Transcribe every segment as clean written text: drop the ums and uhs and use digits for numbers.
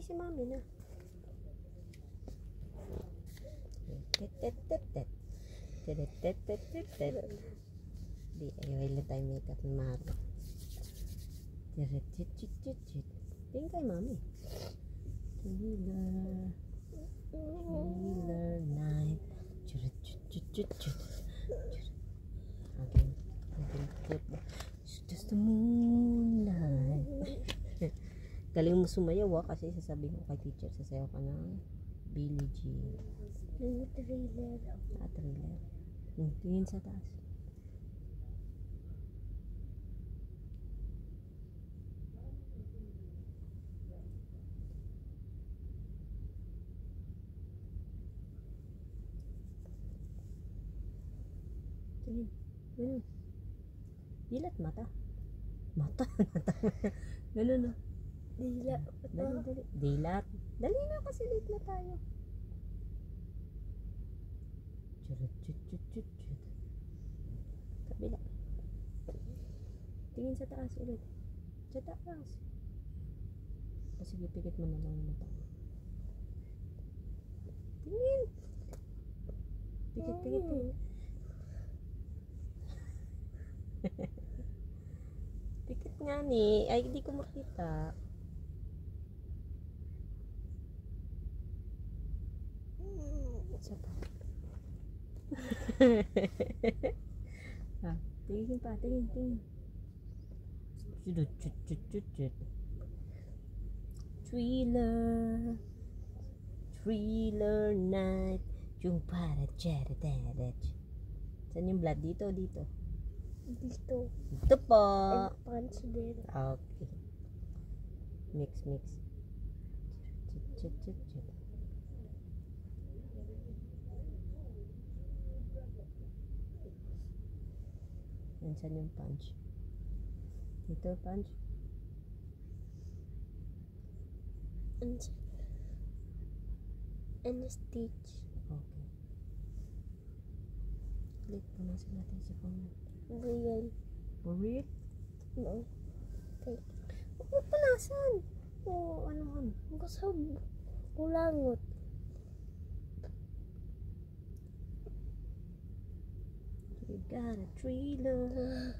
si mami na. Di, ayaw lang tayo makeup ni Maro. Tingin kay mami. Thriller night. Again. It's just the moonlight. Galing mo sumayaw kasi sasabihin ko kay teacher, sasayaw ka ng Billie Jean. Thriller. Thriller. Tingin sa taas. Tingin. Ganun. Dilat mata. Mata. Ganun na. Dila. Dali. Dilat. Dali na kasi late na tayo. Kabila. Tingin sa taas ulit. Sa taas. Sige, pikit mo na lang yung mata. Tingin. Pikit. Pikit nga ni. Ay, hindi ko makita. Isa pa. Tingin pa. Tingin. Thriller night. Yung para charadat. Saan yung blood? Dito. Dito. Ito po. And punch din. Okay. Mix. Yan, saan yung punch? Dito, punch. And stitch. Okay. Click po na natin sa phone. Real. For real? No. Okay. Huwag panasan. O, ano? Kasi kulangot. You got a thriller.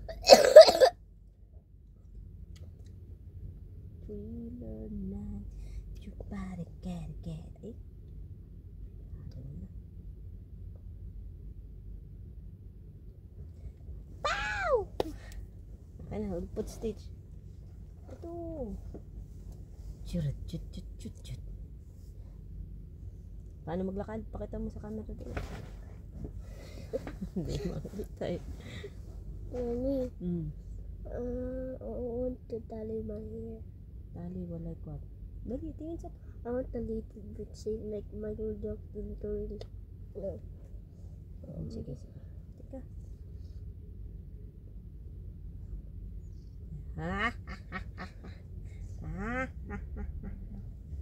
Thriller night. You gotta get it. Pow! Okay na, put stitch. Ito. Chut. Paano maglakad? Pakita mo sa camera dito. Hindi makita eh. Mami. I want to tally my hair. Tally, like what? Dali, tingin sa... I want a little bit shape like Michael Jackson curly. No. Sige. Teka.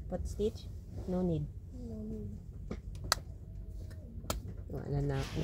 Put stitch? No need. No. Wala na ako.